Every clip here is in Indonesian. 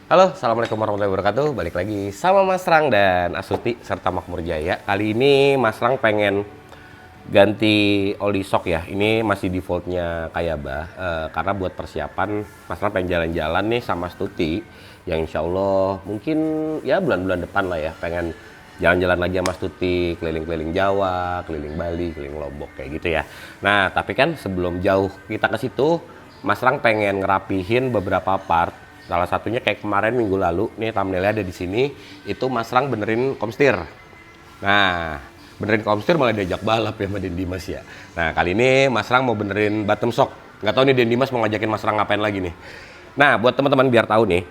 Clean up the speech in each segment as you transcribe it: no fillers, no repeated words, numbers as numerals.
Halo, Assalamualaikum warahmatullahi wabarakatuh. Balik lagi sama Mas Rang dan Astuti serta Makmur Jaya. Kali ini Mas Rang pengen ganti oli shock ya. Ini masih defaultnya Kayaba. Karena buat persiapan Mas Rang pengen jalan-jalan nih sama Astuti. Yang insya Allah mungkin ya bulan-bulan depan lah ya. Pengen jalan-jalan lagi sama Astuti, keliling-keliling Jawa, keliling Bali, keliling Lombok kayak gitu ya. Nah, tapi kan sebelum jauh kita ke situ, Mas Rang pengen ngerapihin beberapa part. Salah satunya kayak kemarin minggu lalu, nih thumbnailnya ada di sini, itu Mas Rang benerin komstir. Nah, benerin komstir malah diajak balap ya sama Den Dimas ya. Nah, kali ini Mas Rang mau benerin bottom shock. Nggak tahu nih Den Dimas mau ngajakin Mas Rang ngapain lagi nih. Nah, buat teman-teman biar tahu nih,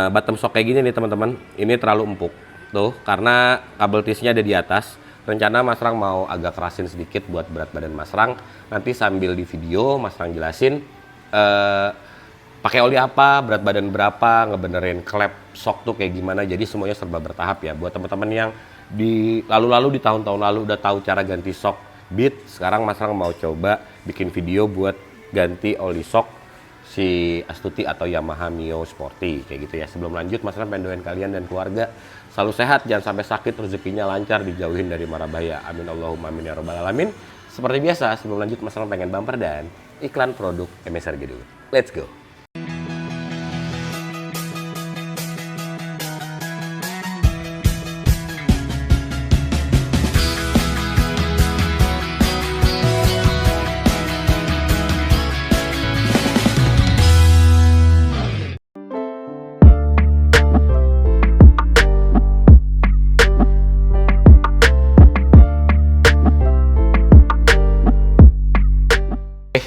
bottom shock kayak gini nih teman-teman, ini terlalu empuk. Tuh, karena kabel tisnya ada di atas. Rencana Mas Rang mau agak kerasin sedikit buat berat badan Mas Rang. Nanti sambil di video Mas Rang jelasin pakai oli apa, berat badan berapa, ngebenerin klep shock tuh kayak gimana. Jadi semuanya serba bertahap ya. Buat teman-teman yang di lalu-lalu di tahun-tahun lalu udah tahu cara ganti shock beat, sekarang Mas Rang mau coba bikin video buat ganti oli shock si Astuti atau Yamaha Mio Sporty kayak gitu ya. Sebelum lanjut, Mas Rang pengen doain kalian dan keluarga selalu sehat, jangan sampai sakit, rezekinya lancar, dijauhin dari mara bahaya. Amin Allahumma amin ya rabbal alamin. Seperti biasa, sebelum lanjut Mas Rang pengen bumper dan iklan produk MSRG dulu. Let's go.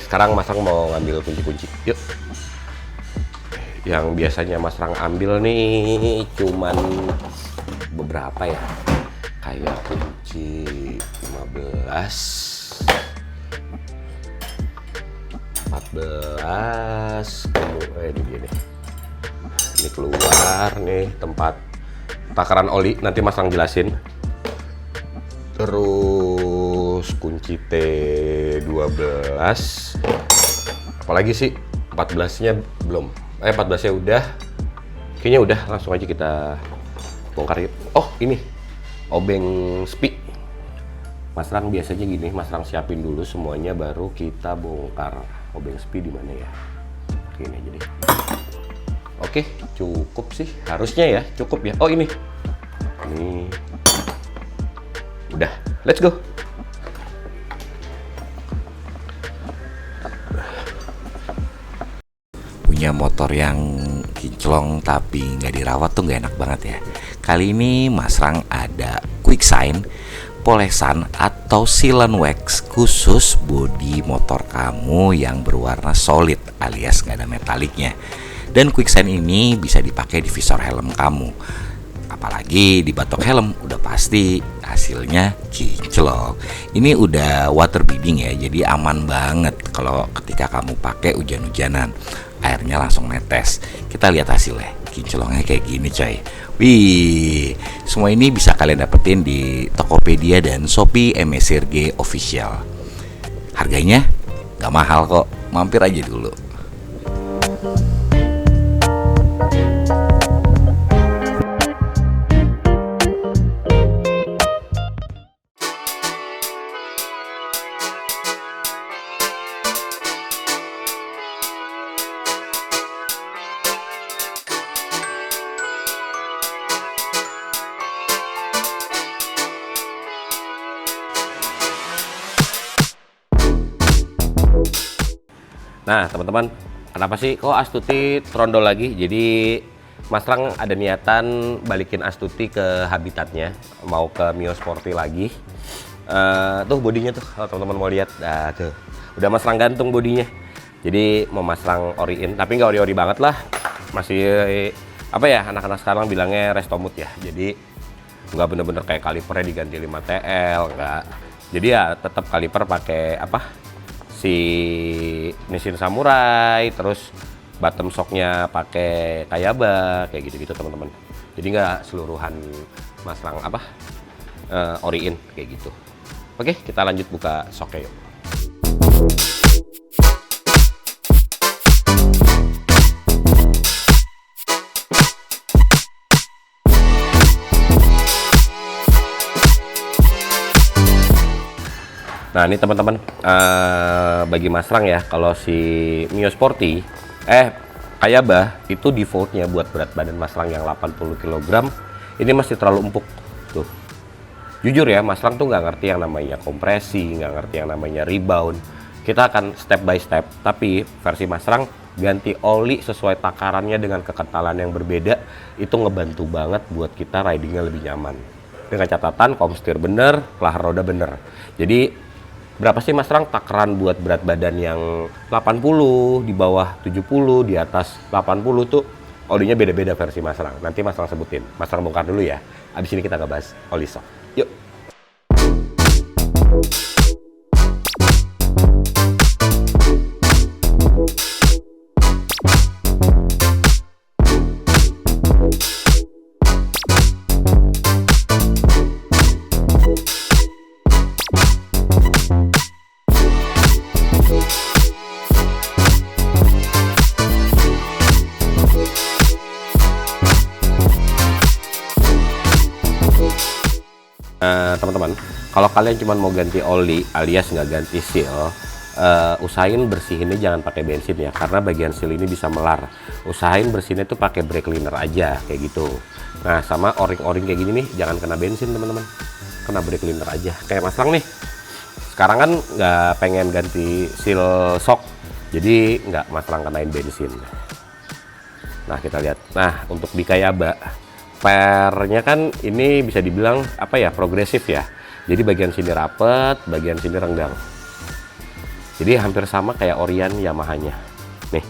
Sekarang Mas Rang mau ngambil kunci-kunci. Yuk. Yang biasanya Mas Rang ambil nih cuman beberapa ya. Kayak kunci 15, 14, ini dia nih. Ini keluar nih tempat takaran oli, nanti Mas Rang jelasin. Terus kunci T12, apalagi sih 14-nya belum, 14-nya udah, kayaknya udah. Langsung aja kita bongkar yuk. Oh ini obeng spi. Mas Rang biasanya gini, Mas Rang siapin dulu semuanya baru kita bongkar. Obeng spi di mana ya? Oke, ini jadi. Oke, cukup sih, harusnya ya cukup ya. Oh ini udah, let's go. Punya motor yang kinclong tapi nggak dirawat tuh nggak enak banget ya. Kali ini Mas Rang ada quick shine, polesan atau sealant wax khusus bodi motor kamu yang berwarna solid alias nggak ada metaliknya. Dan quick shine ini bisa dipakai di visor helm kamu. Apalagi di batok helm udah pasti hasilnya kinclong. Ini udah water beading ya, jadi aman banget kalau ketika kamu pakai hujan-hujanan. Airnya langsung netes. Kita lihat hasilnya, kinclongnya kayak gini coy. Wih, semua ini bisa kalian dapetin di Tokopedia dan Shopee MSRG Official. Harganya gak mahal kok, mampir aja dulu. Nah teman-teman, kenapa sih kok Astuti trondol lagi? Jadi Mas Rang ada niatan balikin Astuti ke habitatnya, mau ke Mio Sporty lagi. Tuh bodinya tuh, kalau teman-teman mau lihat, tuh udah Mas Rang gantung bodinya. Jadi mau Mas Rang oriin, tapi nggak ori-ori banget lah, masih apa ya, anak-anak sekarang bilangnya restomut ya. Jadi nggak bener-bener kayak kalipernya diganti 5 TL, nggak. Jadi ya tetap kaliper pakai apa? Si Nissin Samurai, terus bottom shocknya pakai Kayaba kayak gitu-gitu teman-teman. Jadi nggak seluruhan Mas Rang apa oriin kayak gitu. Oke, kita lanjut buka shocknya yuk. Nah ini teman-teman, bagi Masrang ya, kalau si Mio Sporty, Kayaba itu defaultnya buat berat badan Masrang yang 80 kg, ini masih terlalu empuk tuh. Jujur ya, Masrang tuh nggak ngerti yang namanya kompresi, nggak ngerti yang namanya rebound. Kita akan step by step, tapi versi Masrang ganti oli sesuai takarannya dengan kekentalan yang berbeda, itu ngebantu banget buat kita ridingnya lebih nyaman. Dengan catatan komstir bener, kelahar roda bener. Jadi berapa sih Masrang takaran buat berat badan yang 80, di bawah 70, di atas 80 tuh olinya beda-beda versi Masrang. Nanti Masrang sebutin. Masrang bongkar dulu ya. Abis ini kita ngebahas oli shock. Yuk. Teman-teman, kalau kalian cuma mau ganti oli alias nggak ganti seal, usahain bersihinnya jangan pakai bensin ya, karena bagian seal ini bisa melar. Usahain bersihinnya tuh pakai brake cleaner aja kayak gitu. Nah, sama o-ring kayak gini nih jangan kena bensin teman-teman, kena brake cleaner aja. Kayak Masrang nih, sekarang kan nggak pengen ganti seal shock, jadi nggak Masrang kenain bensin. Nah kita lihat, nah untuk di Kayaba pernya kan ini bisa dibilang apa ya, progresif ya. Jadi bagian sini rapet, bagian sini renggang. Jadi hampir sama kayak Orion Yamaha-nya. Nih,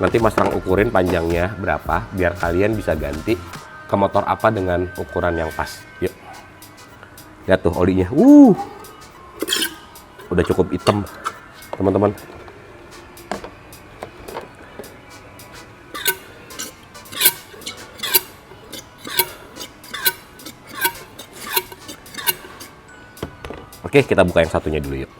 nanti Masrang ukurin panjangnya berapa, biar kalian bisa ganti ke motor apa dengan ukuran yang pas. Yuk, lihat tuh olinya. Udah cukup hitam, teman-teman. Oke, kita buka yang satunya dulu yuk.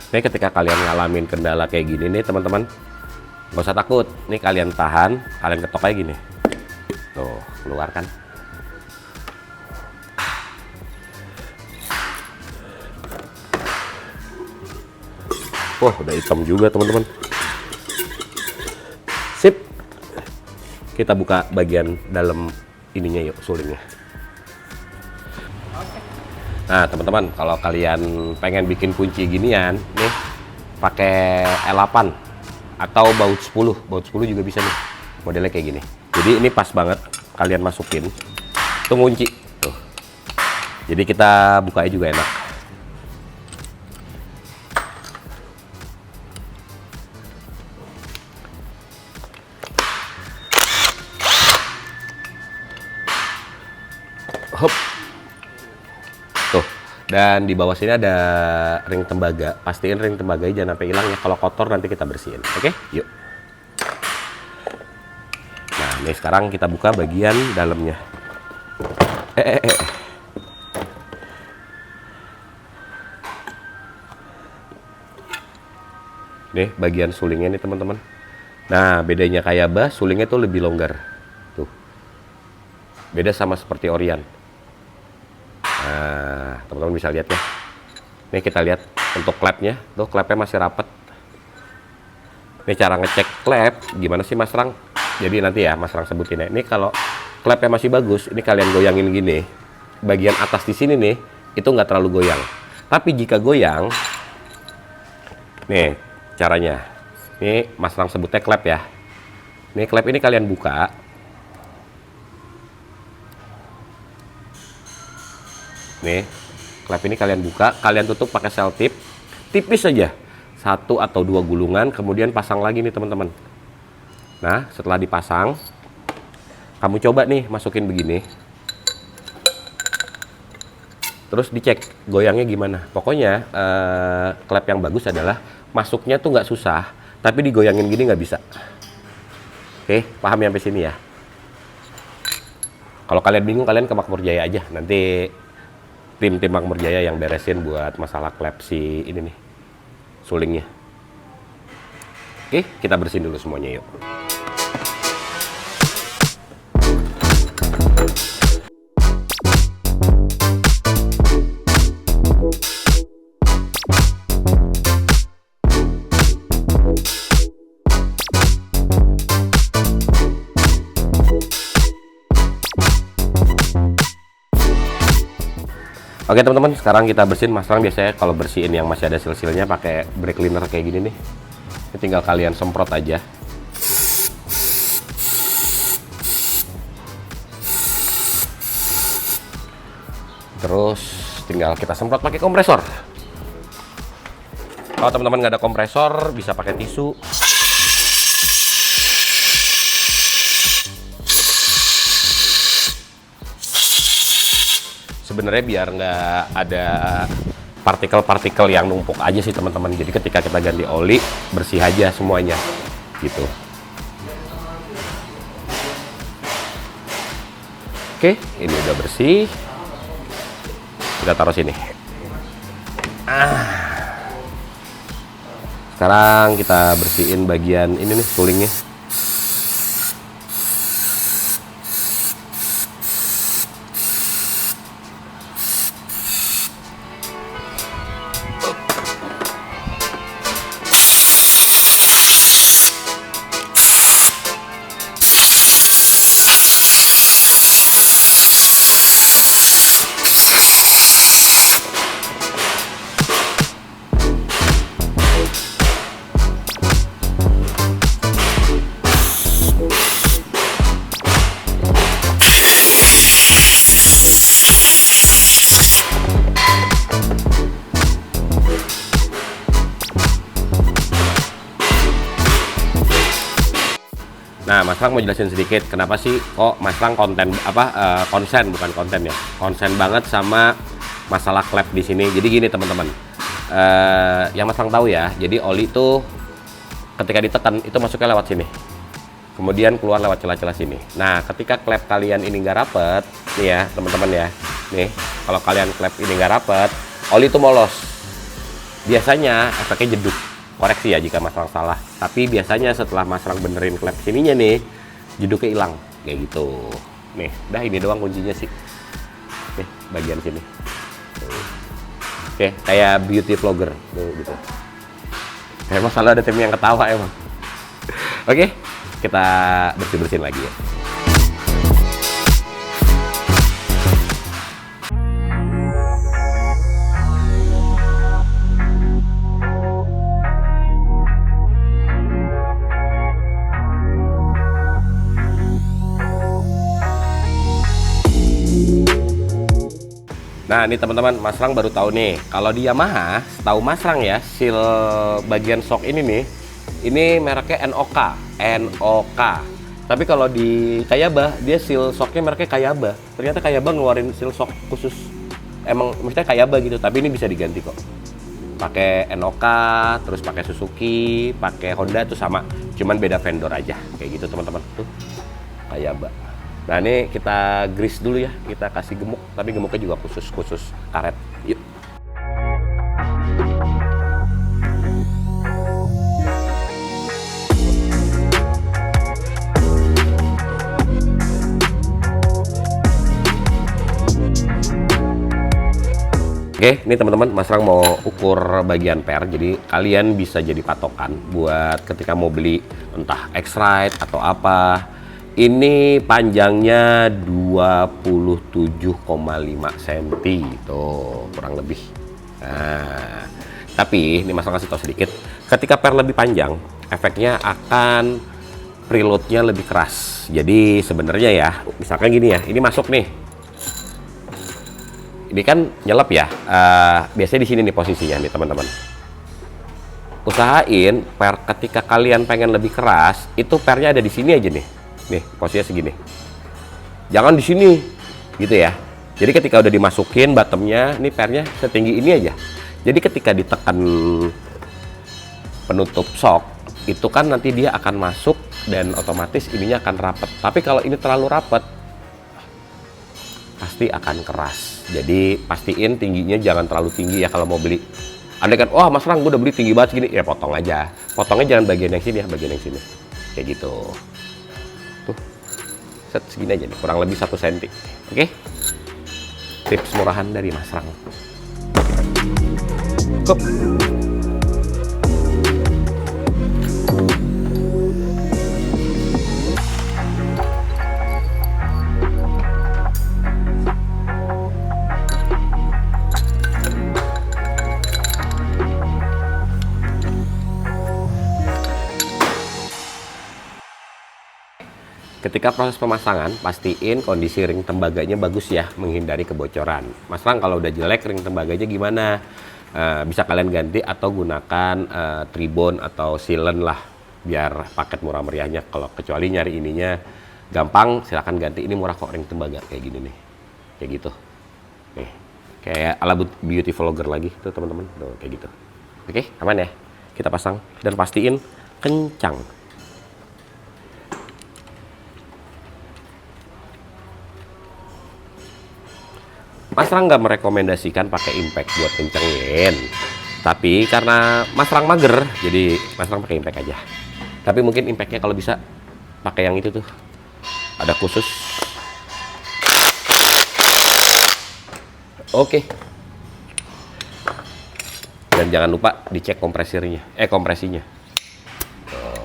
Oke, ketika kalian ngalamin kendala kayak gini nih teman-teman, nggak usah takut, nih kalian tahan, kalian ketok kayak gini, tuh keluarkan. Wah, udah hitam juga teman-teman. Sip, kita buka bagian dalam ininya yuk, sulingnya. Nah teman-teman, kalau kalian pengen bikin kunci ginian nih, pakai L8 atau baut 10, baut 10 juga bisa nih, modelnya kayak gini. Jadi ini pas banget kalian masukin, itu ngunci tuh. Jadi kita bukanya juga enak. Hop. Tuh. Dan di bawah sini ada ring tembaga. Pastiin ring tembaganya jangan sampai hilang ya. Kalau kotor nanti kita bersihin. Oke? Yuk. Nah, ini sekarang kita buka bagian dalamnya. Nih bagian sulingnya nih teman-teman. Nah, bedanya Kayaba, sulingnya tuh lebih longgar. Tuh. Beda sama seperti Orion. Nah, teman-teman bisa lihat ya. Nih kita lihat untuk klepnya, tuh klepnya masih rapet. Ini cara ngecek klep gimana sih Masrang? Jadi nanti ya Masrang sebutin ya. Ini kalau klepnya masih bagus, ini kalian goyangin gini. Bagian atas di sini nih, itu nggak terlalu goyang. Tapi jika goyang, nih caranya. Ini Masrang sebutnya klep ya. Nih klep ini kalian buka. Nih, klep ini kalian buka, kalian tutup pakai selotip, tipis saja, 1 atau 2 gulungan, kemudian pasang lagi nih teman-teman. Nah, setelah dipasang, kamu coba nih masukin begini, terus dicek goyangnya gimana. Pokoknya klep yang bagus adalah masuknya tuh nggak susah, tapi digoyangin gini nggak bisa. Oke, paham ya sampai sini ya? Kalau kalian bingung, kalian ke Makmur Jaya aja. Nanti tim Makmur Jaya yang beresin buat masalah klep si ini nih, sulingnya. Oke, kita bersihin dulu semuanya yuk. Oke teman-teman, sekarang kita bersihin. Mas Rang biasanya kalau bersihin yang masih ada sil-silnya pakai brake cleaner kayak gini nih. Ini tinggal kalian semprot aja. Terus tinggal kita semprot pakai kompresor. Kalau teman-teman nggak ada kompresor, bisa pakai tisu. Sebenarnya biar nggak ada partikel-partikel yang numpuk aja sih teman-teman. Jadi ketika kita ganti oli, bersih aja semuanya gitu. Oke, ini udah bersih. Kita taruh sini. Sekarang kita bersihin bagian ini nih, sulingnya. Nah, Mas Rang mau jelasin sedikit kenapa sih kok Mas Rang konsen banget sama masalah klep di sini. Jadi gini teman-teman, yang Mas Rang tahu ya, jadi oli itu ketika ditekan itu masuknya lewat sini, kemudian keluar lewat celah-celah sini. Nah, ketika klep kalian ini nggak rapet, nih ya teman-teman ya, nih kalau kalian klep ini nggak rapet, oli itu molos. Biasanya efeknya jeduk. Koreksi ya jika Mas Rang salah, tapi biasanya setelah Mas Rang benerin klep sininya nih, jeduknya hilang kayak gitu. Nih, dah ini doang kuncinya sih. Nih, bagian sini. Oke, kayak beauty vlogger gitu. Kayak masalah ada tim yang ketawa emang. Oke, kita bersih-bersihin lagi ya. Nah, ini teman-teman, Mas Rang baru tahu nih, kalau di Yamaha, tahu Mas Rang ya, seal bagian shock ini nih, ini mereknya NOK. Tapi kalau di Kayaba, dia seal shocknya mereknya Kayaba. Ternyata Kayaba ngeluarin seal shock khusus, emang maksudnya Kayaba gitu, tapi ini bisa diganti kok. Pakai NOK, terus pakai Suzuki, pakai Honda itu sama, cuman beda vendor aja, kayak gitu teman-teman. Tuh, Kayaba. Nah ini kita grease dulu ya, kita kasih gemuk, tapi gemuknya juga khusus karet. Yuk. Oke, ini teman-teman, Mas Rang mau ukur bagian per, jadi kalian bisa jadi patokan buat ketika mau beli entah X-Rite atau apa. Ini panjangnya 27,5 cm, tuh kurang lebih. Nah, tapi ini Mas Rang kasih tahu sedikit, ketika per lebih panjang, efeknya akan preloadnya lebih keras. Jadi sebenarnya ya, misalkan gini ya, ini masuk nih, ini kan nyelap ya. Biasanya di sini nih posisinya nih teman-teman. Usahain per ketika kalian pengen lebih keras, itu pernya ada di sini aja nih. Nih, posisinya segini. Jangan di sini, gitu ya. Jadi ketika udah dimasukin bottomnya, nih pernya setinggi ini aja. Jadi ketika ditekan penutup shock, itu kan nanti dia akan masuk dan otomatis ininya akan rapet. Tapi kalau ini terlalu rapet, pasti akan keras. Jadi pastiin tingginya jangan terlalu tinggi ya kalau mau beli. Andai kan, wah Mas Rang, gue udah beli tinggi banget segini, ya potong aja. Potongnya jangan bagian yang sini ya, bagian yang sini. Kayak gitu. Tuh, set segini aja nih, kurang lebih 1 cm. Oke? Tips murahan dari Mas Rang. Hup. Ketika proses pemasangan, pastiin kondisi ring tembaganya bagus ya, menghindari kebocoran. Mas Rang, kalau udah jelek ring tembaganya gimana? Bisa kalian ganti atau gunakan tribon atau sealant lah, biar paket murah meriahnya. Kalau kecuali nyari ininya gampang, silahkan ganti. Ini murah kok ring tembaga, kayak gini nih, kayak gitu. Nih, kayak ala beauty vlogger lagi tuh teman-teman, tuh kayak gitu. Oke, aman ya? Kita pasang dan pastiin kencang. Mas Rang nggak merekomendasikan pakai impact buat kencengin. Tapi karena Mas Rang mager, jadi Mas Rang pakai impact aja. Tapi mungkin impactnya kalau bisa pakai yang itu tuh. Ada khusus. Oke. Dan jangan lupa dicek kompresinya. Tuh.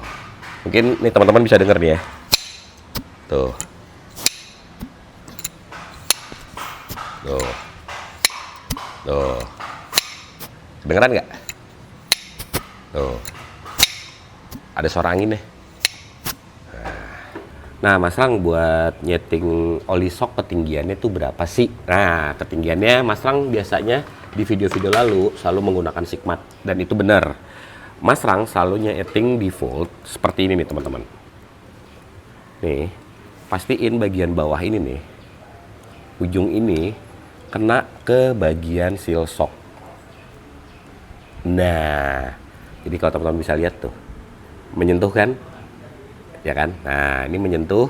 Mungkin nih teman-teman bisa denger nih ya. Tuh. Tuh. Kedengeran nggak? Tuh. Ada suara angin nih. Nah, Mas Rang buat nyeting oli shock ketinggiannya tuh berapa sih? Nah, ketinggiannya Mas Rang biasanya di video-video lalu selalu menggunakan Sigmat. Dan itu benar. Mas Rang selalu nyeting default seperti ini nih teman-teman. Nih, pastiin bagian bawah ini nih. Ujung ini kena ke bagian seal shock. Nah, jadi kalau teman-teman bisa lihat tuh, menyentuh kan? Ya kan? Nah, ini menyentuh.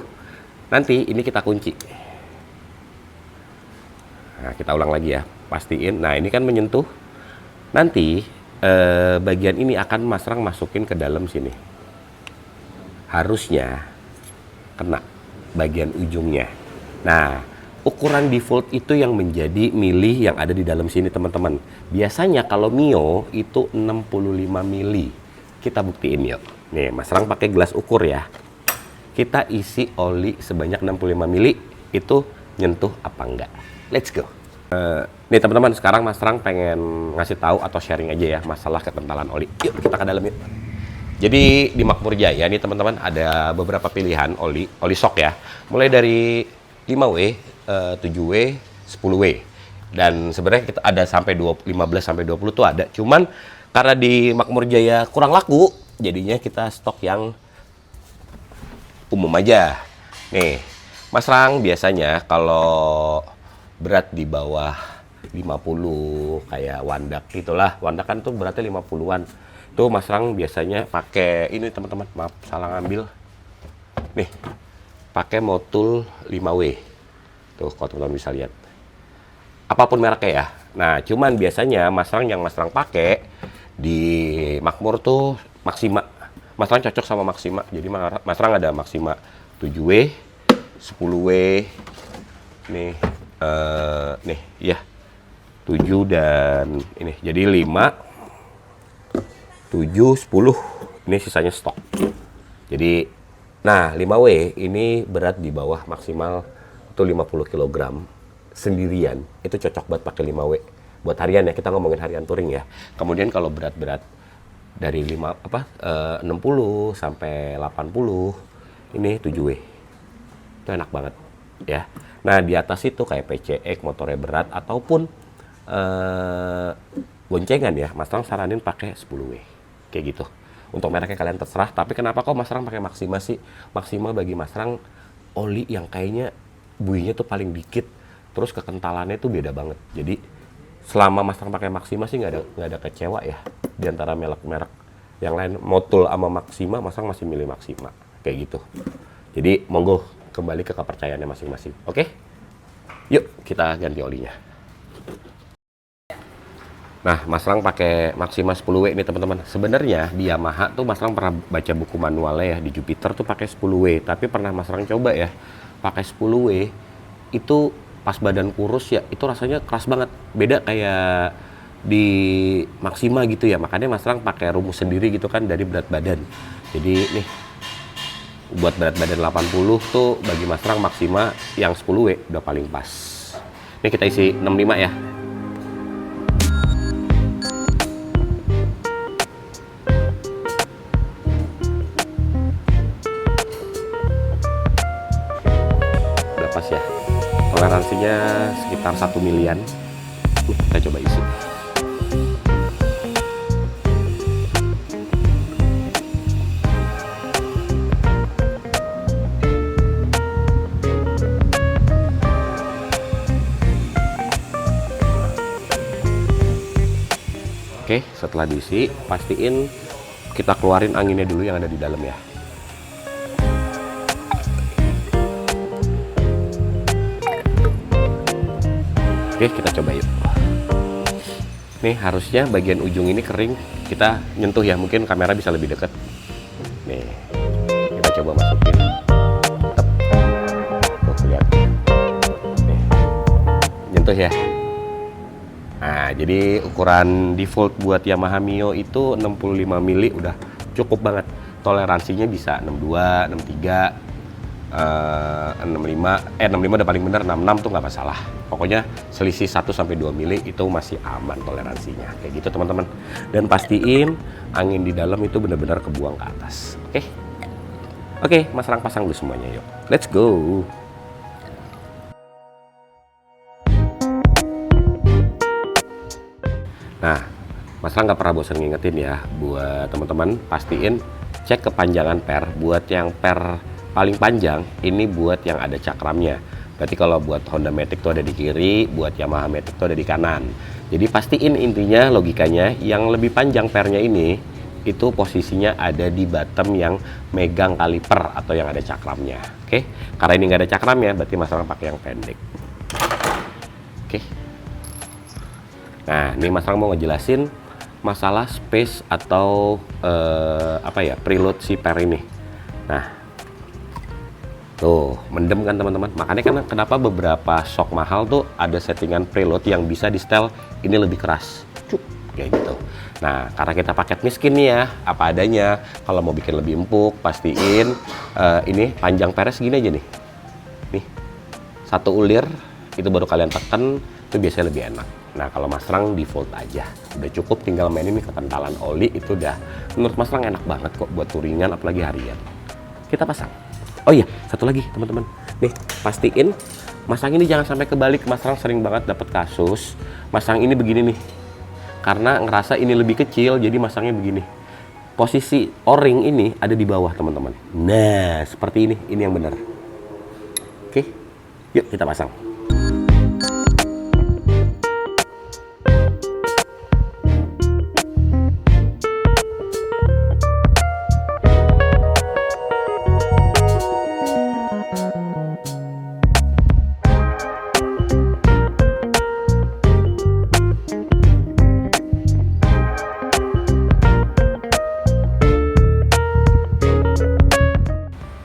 Nanti ini kita kunci. Nah, kita ulang lagi ya. Pastiin. Nah, ini kan menyentuh. Nanti bagian ini akan Mas Rang masukin ke dalam sini. Harusnya kena bagian ujungnya. Nah, ukuran default itu yang menjadi mili yang ada di dalam sini teman-teman. Biasanya kalau Mio itu 65 mili. Kita buktiin yuk. Nih, Mas Rang pakai gelas ukur ya. Kita isi oli sebanyak 65 mili. Itu nyentuh apa enggak? Let's go. Nih teman-teman, sekarang Mas Rang pengen ngasih tahu atau sharing aja ya masalah kekentalan oli. Yuk kita ke dalam yuk. Jadi di Makmur Jaya nih teman-teman ada beberapa pilihan oli shock ya. Mulai dari 5W, 7W, 10W. Dan sebenarnya kita ada sampai 15 sampai 20 tuh ada. Cuman karena di Makmur Jaya kurang laku, jadinya kita stok yang umum aja. Nih, Mas Rang biasanya kalau berat di bawah 50 kayak Wandak gitulah. Wandak kan tuh beratnya 50-an. Tuh Mas Rang biasanya pakai ini teman-teman. Maaf salah ngambil. Nih, pakai Motul 5W. Tuh kalau teman-teman bisa lihat. Apapun mereknya ya. Nah, cuman biasanya Mas Rang yang Mas Rang pakai di Makmur tuh Maxima. Mas Rang cocok sama Maxima. Jadi Mas Rang ada Maxima 7W, 10W. Nih, nih ya. 7 dan ini. Jadi 5, 7, 10. Ini sisanya stok. Jadi, nah 5W ini berat di bawah maksimal itu 50 kg sendirian. Itu cocok buat pakai 5W. Buat harian ya, kita ngomongin harian touring ya. Kemudian kalau berat-berat dari 60 sampai 80 ini 7W. Itu enak banget ya. Nah, di atas itu kayak PCX motornya berat ataupun boncengan ya, Mas Rang saranin pakai 10W. Kayak gitu. Untuk mereknya kalian terserah, tapi kenapa kok Mas Rang pakai Maxima sih? Maxima bagi Mas Rang oli yang kayaknya buinya tuh paling dikit, terus kekentalannya tuh beda banget. Jadi selama Mas Rang pakai Maxima sih nggak ada kecewa ya di antara merek-merek yang lain. Motul sama Maxima, Mas Rang masih milih Maxima. kayak gitu. Jadi monggo kembali ke kepercayaannya masing-masing. Oke? Yuk kita ganti olinya. Nah, Mas Rang pakai Maxima 10W nih teman-teman. Sebenarnya di Yamaha tuh Mas Rang pernah baca buku manualnya ya, di Jupiter tuh pakai 10W, tapi pernah Mas Rang coba ya pakai 10W itu pas badan kurus ya, itu rasanya keras banget. Beda kayak di Maxima gitu ya. Makanya Mas Rang pakai rumus sendiri gitu kan dari berat badan. Jadi nih buat berat badan 80 tuh bagi Mas Rang Maxima yang 10W udah paling pas. Ini kita isi 65 ya. Pas ya, toleransinya sekitar 1 milian. Kita coba isi. Oke, setelah diisi pastiin kita keluarin anginnya dulu yang ada di dalam ya. Oke, kita coba yuk. Nih harusnya bagian ujung ini kering. Kita nyentuh ya, mungkin kamera bisa lebih dekat. Nih, kita coba masukin. Tep. Tuh, lihat. Nih, nyentuh ya. Nah, jadi ukuran default buat Yamaha Mio itu 65 mili udah cukup banget. Toleransinya bisa 62, 63. 65 udah paling bener, 66 tuh nggak masalah. Pokoknya selisih 1-2 mili itu masih aman toleransinya. Kayak gitu teman-teman. Dan pastiin angin di dalam itu benar-benar kebuang ke atas. Oke? Oke, Mas Rang pasang dulu semuanya yuk. Let's go. Nah, Mas Rang nggak pernah bosan ngingetin ya buat teman-teman, pastiin cek kepanjangan per. Buat yang per paling panjang ini buat yang ada cakramnya. Berarti kalau buat Honda Matic tuh ada di kiri, buat Yamaha Matic tuh ada di kanan. Jadi pastiin intinya logikanya yang lebih panjang pernya ini itu posisinya ada di bottom yang megang kaliper atau yang ada cakramnya. Oke? Karena ini nggak ada cakramnya, berarti Mas Rang pakai yang pendek. Oke? Nah, ini Mas Rang mau ngejelasin masalah space atau preload si per ini. Nah, tuh, mendem kan teman-teman. Makanya kan kenapa beberapa shock mahal tuh ada settingan preload yang bisa di setel ini lebih keras. Cuk, kayak gitu. Nah, karena kita paket miskin nih ya, apa adanya. Kalau mau bikin lebih empuk, pastiin ini panjang pernya segini aja nih. Nih, 1 ulir, itu baru kalian tekan, itu biasanya lebih enak. Nah, kalau Mas Rang default aja. Udah cukup, tinggal mainin nih kekentalan oli, itu udah menurut Mas Rang enak banget kok buat touringan, apalagi harian. Kita pasang. Oh iya, satu lagi teman-teman. Nih, pastiin masang ini jangan sampai kebalik. Mas Rang sering banget dapat kasus masang ini begini nih. Karena ngerasa ini lebih kecil, jadi masangnya begini. Posisi O-ring ini ada di bawah, teman-teman. Nah, seperti ini yang benar. Oke, yuk kita pasang.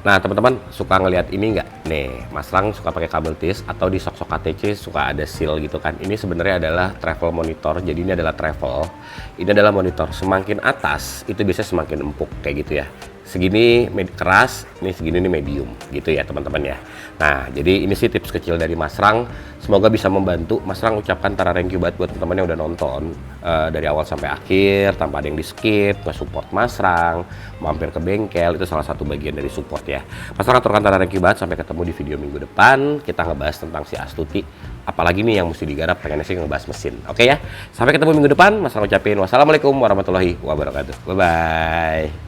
Nah teman-teman suka ngelihat ini nggak? Nih Mas Rang suka pakai kabel TIS atau di sok-sok KTC suka ada seal gitu kan. Ini sebenarnya adalah travel monitor. Jadi ini adalah travel. Ini adalah monitor. Semakin atas itu biasanya semakin empuk kayak gitu ya. Segini keras, ini segini ini medium gitu ya teman-teman ya. Nah jadi ini sih tips kecil dari Mas Rang. Semoga bisa membantu. Mas Rang ucapkan thank you banget buat teman-teman yang udah nonton dari awal sampai akhir tanpa ada yang di skip, nge-support Mas Rang, mampir ke bengkel, itu salah satu bagian dari support ya. Mas Rang aturkan thank you banget, sampai ketemu di video minggu depan. Kita ngebahas tentang si Astuti. Apalagi nih yang mesti digarap, pengennya sih ngebahas mesin. Oke ya, sampai ketemu minggu depan. Mas Rang ucapin wassalamualaikum warahmatullahi wabarakatuh. Bye-bye.